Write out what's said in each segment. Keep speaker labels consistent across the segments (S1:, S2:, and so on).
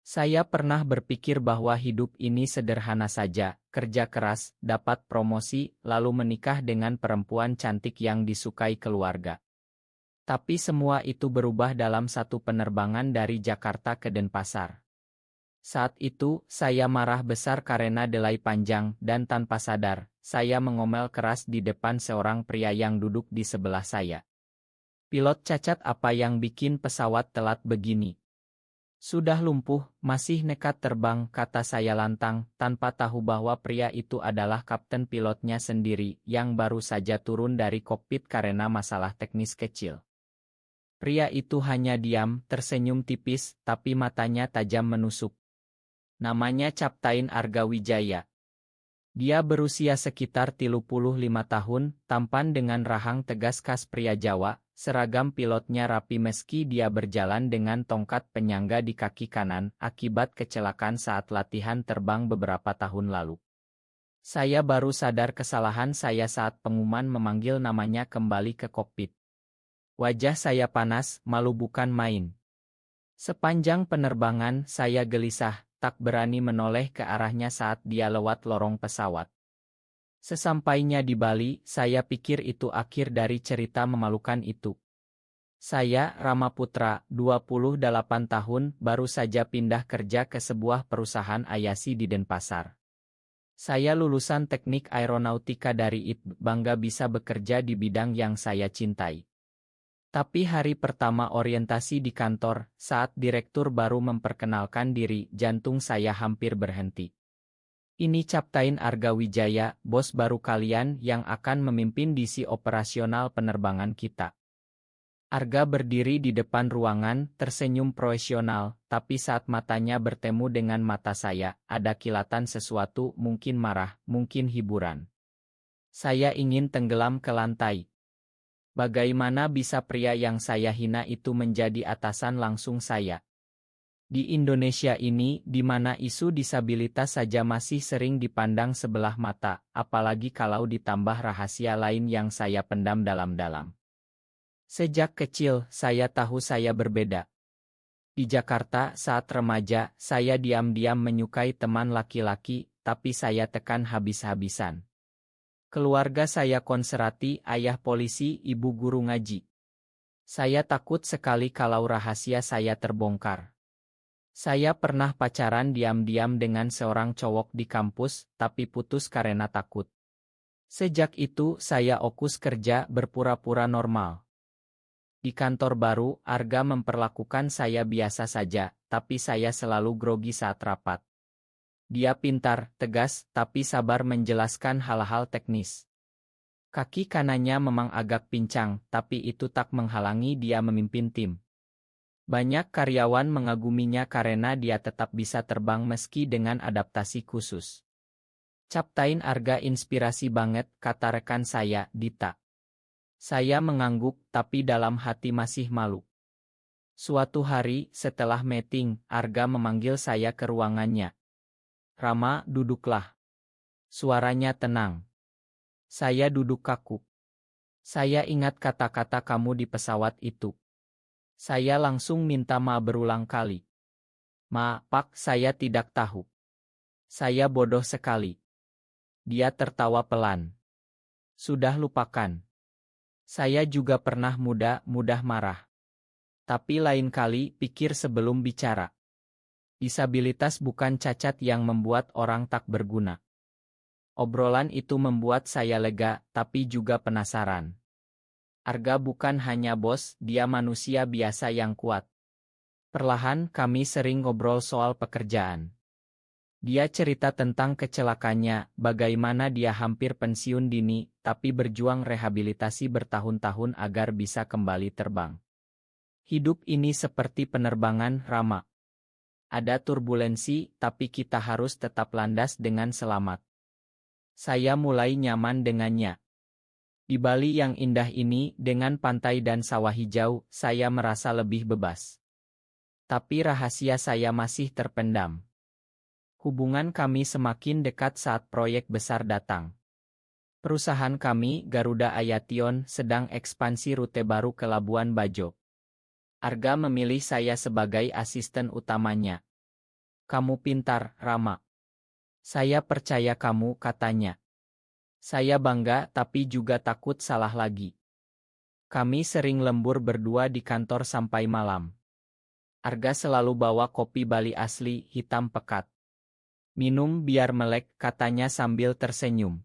S1: Saya pernah berpikir bahwa hidup ini sederhana saja, kerja keras, dapat promosi, lalu menikah dengan perempuan cantik yang disukai keluarga. Tapi semua itu berubah dalam satu penerbangan dari Jakarta ke Denpasar. Saat itu, saya marah besar karena delay panjang, dan tanpa sadar, saya mengomel keras di depan seorang pria yang duduk di sebelah saya. Pilot cacat, apa yang bikin pesawat telat begini? Sudah lumpuh, masih nekat terbang, kata saya lantang, tanpa tahu bahwa pria itu adalah kapten pilotnya sendiri, yang baru saja turun dari kokpit karena masalah teknis kecil. Pria itu hanya diam, tersenyum tipis, tapi matanya tajam menusuk. Namanya Captain Arga Wijaya. Dia berusia sekitar 35 tahun, tampan dengan rahang tegas khas pria Jawa, seragam pilotnya rapi meski dia berjalan dengan tongkat penyangga di kaki kanan, akibat kecelakaan saat latihan terbang beberapa tahun lalu. Saya baru sadar kesalahan saya saat pengumuman memanggil namanya kembali ke kokpit. Wajah saya panas, malu bukan main. Sepanjang penerbangan, saya gelisah, tak berani menoleh ke arahnya saat dia lewat lorong pesawat. Sesampainya di Bali, saya pikir itu akhir dari cerita memalukan itu. Saya, Rama Putra, 28 tahun, baru saja pindah kerja ke sebuah perusahaan ayasi di Denpasar. Saya lulusan teknik aeronautika dari ITB, bangga bisa bekerja di bidang yang saya cintai. Tapi hari pertama orientasi di kantor, saat direktur baru memperkenalkan diri, jantung saya hampir berhenti. Ini Captain Arga Wijaya, bos baru kalian yang akan memimpin divisi operasional penerbangan kita. Arga berdiri di depan ruangan, tersenyum profesional, tapi saat matanya bertemu dengan mata saya, ada kilatan sesuatu, mungkin marah, mungkin hiburan. Saya ingin tenggelam ke lantai. Bagaimana bisa pria yang saya hina itu menjadi atasan langsung saya? Di Indonesia ini, di mana isu disabilitas saja masih sering dipandang sebelah mata, apalagi kalau ditambah rahasia lain yang saya pendam dalam-dalam. Sejak kecil, saya tahu saya berbeda. Di Jakarta, saat remaja, saya diam-diam menyukai teman laki-laki, tapi saya tekan habis-habisan. Keluarga saya konservatif, ayah polisi, ibu guru ngaji. Saya takut sekali kalau rahasia saya terbongkar. Saya pernah pacaran diam-diam dengan seorang cowok di kampus, tapi putus karena takut. Sejak itu, saya fokus kerja, berpura-pura normal. Di kantor baru, Arga memperlakukan saya biasa saja, tapi saya selalu grogi saat rapat. Dia pintar, tegas, tapi sabar menjelaskan hal-hal teknis. Kaki kanannya memang agak pincang, tapi itu tak menghalangi dia memimpin tim. Banyak karyawan mengaguminya karena dia tetap bisa terbang meski dengan adaptasi khusus. Captain Arga inspirasi banget, kata rekan saya, Dita. Saya mengangguk, tapi dalam hati masih malu. Suatu hari, setelah meeting, Arga memanggil saya ke ruangannya. Rama, duduklah. Suaranya tenang. Saya duduk kaku. Saya ingat kata-kata kamu di pesawat itu. Saya langsung minta maaf berulang kali. Ma, Pak, saya tidak tahu. Saya bodoh sekali. Dia tertawa pelan. Sudah lupakan. Saya juga pernah mudah marah. Tapi lain kali pikir sebelum bicara. Disabilitas bukan cacat yang membuat orang tak berguna. Obrolan itu membuat saya lega, tapi juga penasaran. Arga bukan hanya bos, dia manusia biasa yang kuat. Perlahan kami sering ngobrol soal pekerjaan. Dia cerita tentang kecelakaannya, bagaimana dia hampir pensiun dini, tapi berjuang rehabilitasi bertahun-tahun agar bisa kembali terbang. Hidup ini seperti penerbangan, Rama. Ada turbulensi, tapi kita harus tetap landas dengan selamat. Saya mulai nyaman dengannya. Di Bali yang indah ini, dengan pantai dan sawah hijau, saya merasa lebih bebas. Tapi rahasia saya masih terpendam. Hubungan kami semakin dekat saat proyek besar datang. Perusahaan kami, Garuda Ayation, sedang ekspansi rute baru ke Labuan Bajo. Arga memilih saya sebagai asisten utamanya. Kamu pintar, Rama. Saya percaya kamu, katanya. Saya bangga tapi juga takut salah lagi. Kami sering lembur berdua di kantor sampai malam. Arga selalu bawa kopi Bali asli, hitam pekat. Minum biar melek, katanya sambil tersenyum.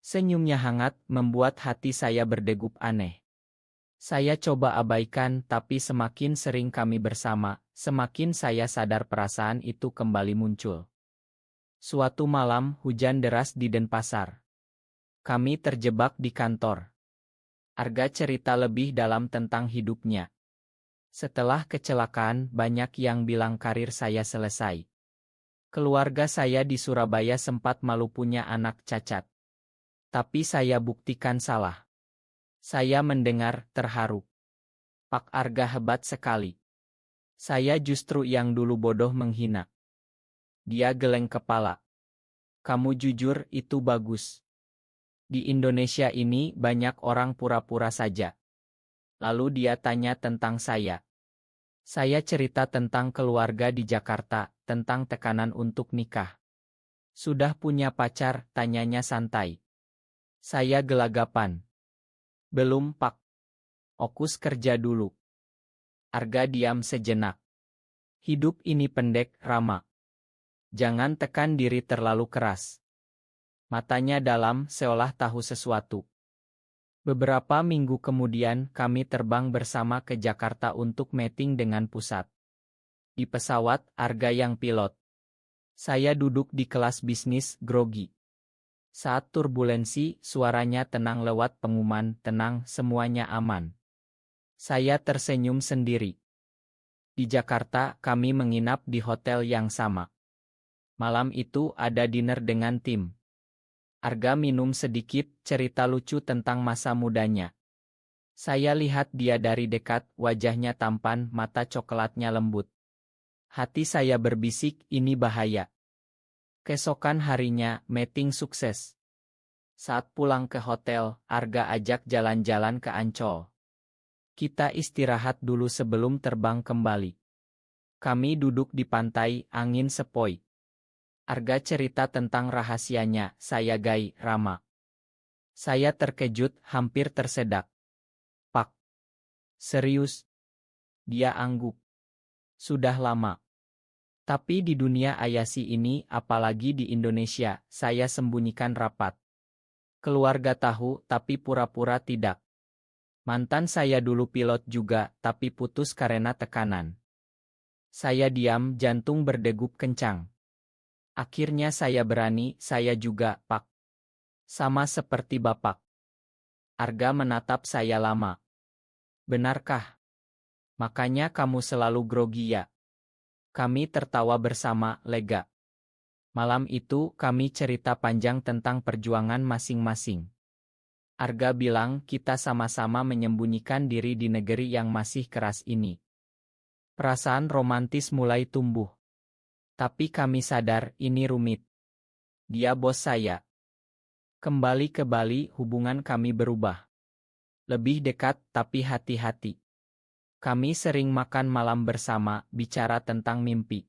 S1: Senyumnya hangat, membuat hati saya berdegup aneh. Saya coba abaikan, tapi semakin sering kami bersama, semakin saya sadar perasaan itu kembali muncul. Suatu malam, hujan deras di Denpasar. Kami terjebak di kantor. Arga cerita lebih dalam tentang hidupnya. Setelah kecelakaan, banyak yang bilang karir saya selesai. Keluarga saya di Surabaya sempat malu punya anak cacat. Tapi saya buktikan salah. Saya mendengar, terharu. Pak Arga hebat sekali. Saya justru yang dulu bodoh menghina. Dia geleng kepala. Kamu jujur, itu bagus. Di Indonesia ini banyak orang pura-pura saja. Lalu dia tanya tentang saya. Saya cerita tentang keluarga di Jakarta, tentang tekanan untuk nikah. Sudah punya pacar, tanyanya santai. Saya gelagapan. Belum, Pak. Fokus kerja dulu. Arga diam sejenak. Hidup ini pendek, Rama. Jangan tekan diri terlalu keras. Matanya dalam, seolah tahu sesuatu. Beberapa minggu kemudian, kami terbang bersama ke Jakarta untuk meeting dengan pusat. Di pesawat, Arga yang pilot. Saya duduk di kelas bisnis, grogi. Saat turbulensi, suaranya tenang lewat pengumuman, tenang, semuanya aman. Saya tersenyum sendiri. Di Jakarta, kami menginap di hotel yang sama. Malam itu ada dinner dengan tim. Arga minum sedikit, cerita lucu tentang masa mudanya. Saya lihat dia dari dekat, wajahnya tampan, mata coklatnya lembut. Hati saya berbisik, ini bahaya. Keesokan harinya, meeting sukses. Saat pulang ke hotel, Arga ajak jalan-jalan ke Ancol. Kita istirahat dulu sebelum terbang kembali. Kami duduk di pantai, angin sepoi. Arga cerita tentang rahasianya, saya gai, Rama. Saya terkejut, hampir tersedak. Pak. Serius? Dia angguk. Sudah lama. Tapi di dunia ayasi ini, apalagi di Indonesia, saya sembunyikan rapat. Keluarga tahu, tapi pura-pura tidak. Mantan saya dulu pilot juga, tapi putus karena tekanan. Saya diam, jantung berdegup kencang. Akhirnya saya berani, saya juga, Pak. Sama seperti Bapak. Arga menatap saya lama. Benarkah? Makanya kamu selalu grogi ya? Kami tertawa bersama, lega. Malam itu, kami cerita panjang tentang perjuangan masing-masing. Arga bilang kita sama-sama menyembunyikan diri di negeri yang masih keras ini. Perasaan romantis mulai tumbuh. Tapi kami sadar ini rumit. Dia bos saya. Kembali ke Bali, hubungan kami berubah. Lebih dekat, tapi hati-hati. Kami sering makan malam bersama, bicara tentang mimpi.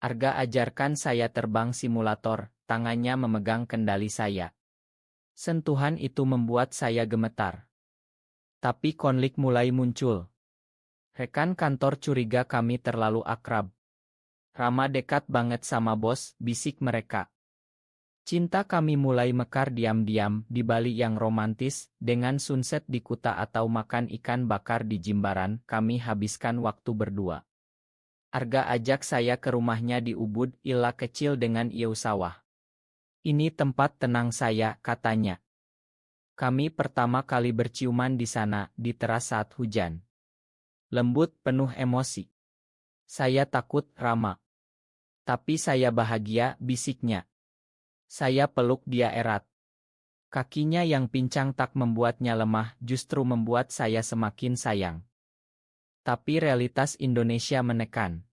S1: Arga ajarkan saya terbang simulator, tangannya memegang kendali saya. Sentuhan itu membuat saya gemetar. Tapi konflik mulai muncul. Rekan kantor curiga kami terlalu akrab. Rama dekat banget sama bos, bisik mereka. Cinta kami mulai mekar diam-diam di Bali yang romantis, dengan sunset di Kuta atau makan ikan bakar di Jimbaran, kami habiskan waktu berdua. Arga ajak saya ke rumahnya di Ubud, ila kecil dengan ieu sawah. Ini tempat tenang saya, katanya. Kami pertama kali berciuman di sana, di teras saat hujan. Lembut, penuh emosi. Saya takut, Rama. Tapi saya bahagia, bisiknya. Saya peluk dia erat. Kakinya yang pincang tak membuatnya lemah, justru membuat saya semakin sayang. Tapi realitas Indonesia menekan.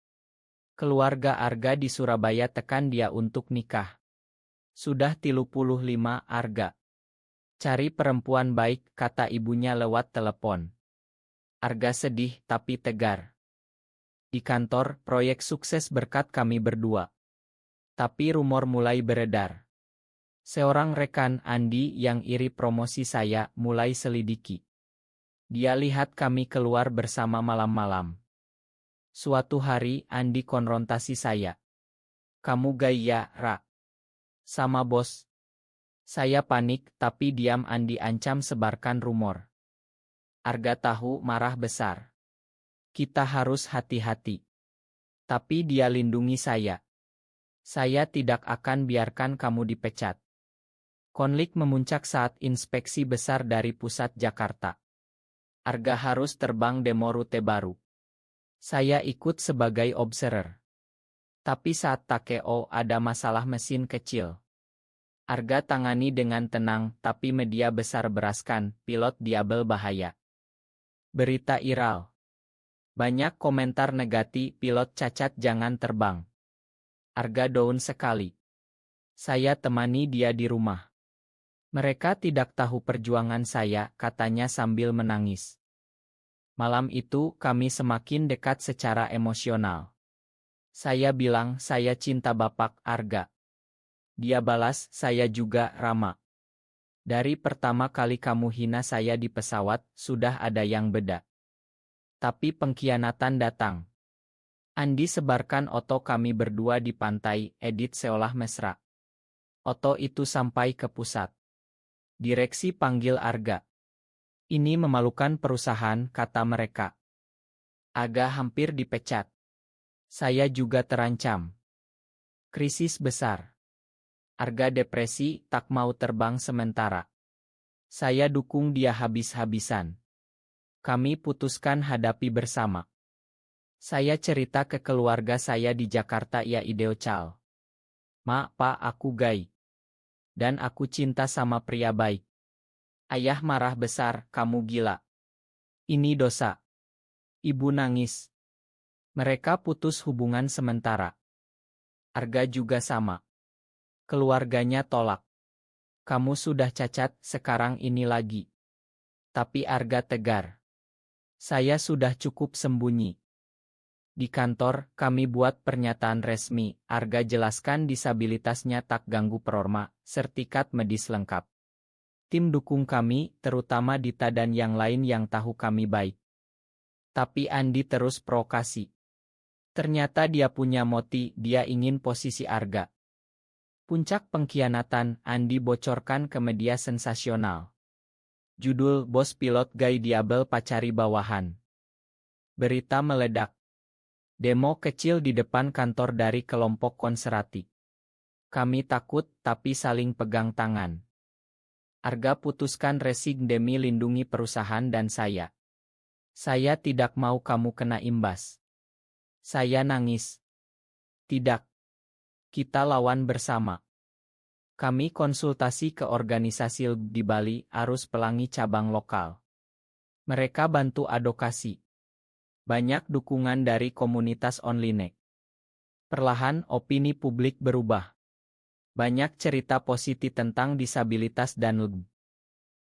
S1: Keluarga Arga di Surabaya tekan dia untuk nikah. Sudah 35 Arga. Cari perempuan baik, kata ibunya lewat telepon. Arga sedih tapi tegar. Di kantor, proyek sukses berkat kami berdua. Tapi rumor mulai beredar. Seorang rekan Andi yang iri promosi saya mulai selidiki. Dia lihat kami keluar bersama malam-malam. Suatu hari Andi konfrontasi saya. Kamu gaya, Ra? Sama bos. Saya panik tapi diam. Andi ancam sebarkan rumor. Arga tahu marah besar. Kita harus hati-hati. Tapi dia lindungi saya. Saya tidak akan biarkan kamu dipecat. Konflik memuncak saat inspeksi besar dari pusat Jakarta. Arga harus terbang demo rute baru. Saya ikut sebagai observer. Tapi saat Takeo ada masalah mesin kecil. Arga tangani dengan tenang, tapi media besar beraskan, pilot Diabel bahaya. Berita viral. Banyak komentar negatif, pilot cacat jangan terbang. Arga down sekali. Saya temani dia di rumah. Mereka tidak tahu perjuangan saya, katanya sambil menangis. Malam itu kami semakin dekat secara emosional. Saya bilang saya cinta Bapak Arga. Dia balas, saya juga, Rama. Dari pertama kali kamu hina saya di pesawat, sudah ada yang beda. Tapi pengkhianatan datang. Andi sebarkan foto kami berdua di pantai, edit seolah mesra. Foto itu sampai ke pusat. Direksi panggil Arga. Ini memalukan perusahaan, kata mereka. Arga hampir dipecat. Saya juga terancam. Krisis besar. Arga depresi, tak mau terbang sementara. Saya dukung dia habis-habisan. Kami putuskan hadapi bersama. Saya cerita ke keluarga saya di Jakarta, ya ideo cal. Ma, pa, aku gay. Dan aku cinta sama pria baik. Ayah marah besar, kamu gila. Ini dosa. Ibu nangis. Mereka putus hubungan sementara. Arga juga sama. Keluarganya tolak. Kamu sudah cacat, sekarang ini lagi. Tapi Arga tegar. Saya sudah cukup sembunyi. Di kantor, kami buat pernyataan resmi. Arga jelaskan disabilitasnya tak ganggu performa, sertifikat medis lengkap. Tim dukung kami, terutama Dita dan yang lain yang tahu kami baik. Tapi Andi terus provokasi. Ternyata dia punya motif, dia ingin posisi Arga. Puncak pengkhianatan, Andi bocorkan ke media sensasional. Judul, Bos Pilot Gay Diabel Pacari Bawahan. Berita meledak. Demo kecil di depan kantor dari kelompok konservatif. Kami takut, tapi saling pegang tangan. Arga putuskan resign demi lindungi perusahaan dan saya. Saya tidak mau kamu kena imbas. Saya nangis. Tidak. Kita lawan bersama. Kami konsultasi ke organisasi di Bali, Arus Pelangi cabang lokal. Mereka bantu advokasi. Banyak dukungan dari komunitas online. Perlahan opini publik berubah. Banyak cerita positif tentang disabilitas dan LGB.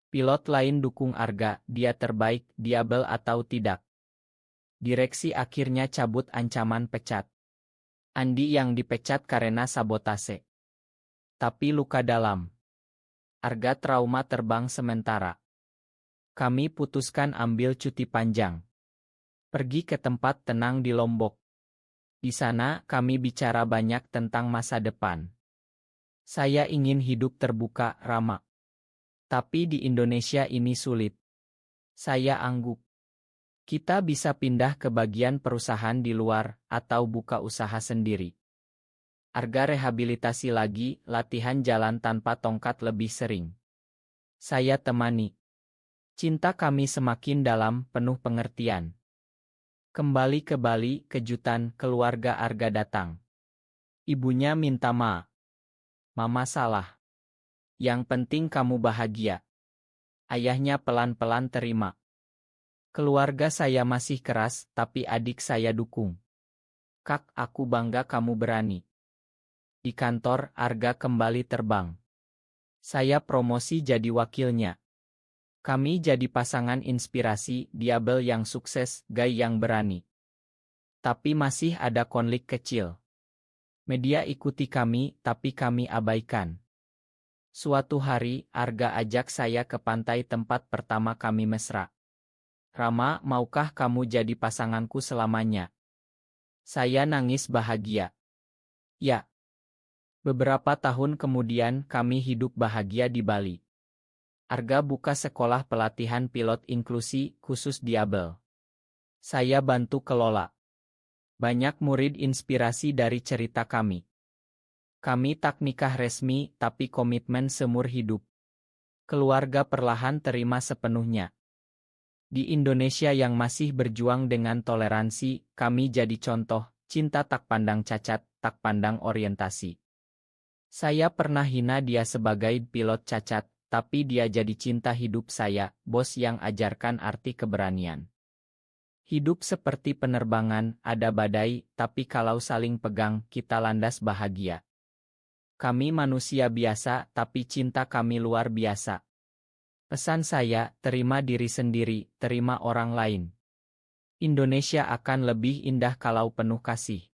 S1: Pilot lain dukung Arga, dia terbaik, Diabel atau tidak. Direksi akhirnya cabut ancaman pecat. Andi yang dipecat karena sabotase. Tapi luka dalam. Arga trauma terbang sementara. Kami putuskan ambil cuti panjang. Pergi ke tempat tenang di Lombok. Di sana kami bicara banyak tentang masa depan. Saya ingin hidup terbuka, Rama. Tapi di Indonesia ini sulit. Saya angguk. Kita bisa pindah ke bagian perusahaan di luar, atau buka usaha sendiri. Arga rehabilitasi lagi, latihan jalan tanpa tongkat lebih sering. Saya temani. Cinta kami semakin dalam, penuh pengertian. Kembali ke Bali, kejutan, keluarga Arga datang. Ibunya minta maaf. Mama salah. Yang penting kamu bahagia. Ayahnya pelan-pelan terima. Keluarga saya masih keras, tapi adik saya dukung. Kak, aku bangga kamu berani. Di kantor, Arga kembali terbang. Saya promosi jadi wakilnya. Kami jadi pasangan inspirasi, Diabel yang sukses, Gay yang berani. Tapi masih ada konflik kecil. Media ikuti kami, tapi kami abaikan. Suatu hari, Arga ajak saya ke pantai tempat pertama kami mesra. Rama, maukah kamu jadi pasanganku selamanya? Saya nangis bahagia. Ya. Beberapa tahun kemudian kami hidup bahagia di Bali. Arga buka sekolah pelatihan pilot inklusi khusus diabel. Saya bantu kelola. Banyak murid inspirasi dari cerita kami. Kami tak nikah resmi tapi komitmen seumur hidup. Keluarga perlahan terima sepenuhnya. Di Indonesia yang masih berjuang dengan toleransi, kami jadi contoh, cinta tak pandang cacat, tak pandang orientasi. Saya pernah hina dia sebagai pilot cacat, tapi dia jadi cinta hidup saya, bos yang ajarkan arti keberanian. Hidup seperti penerbangan, ada badai, tapi kalau saling pegang, kita landas bahagia. Kami manusia biasa, tapi cinta kami luar biasa. Pesan saya, terima diri sendiri, terima orang lain. Indonesia akan lebih indah kalau penuh kasih.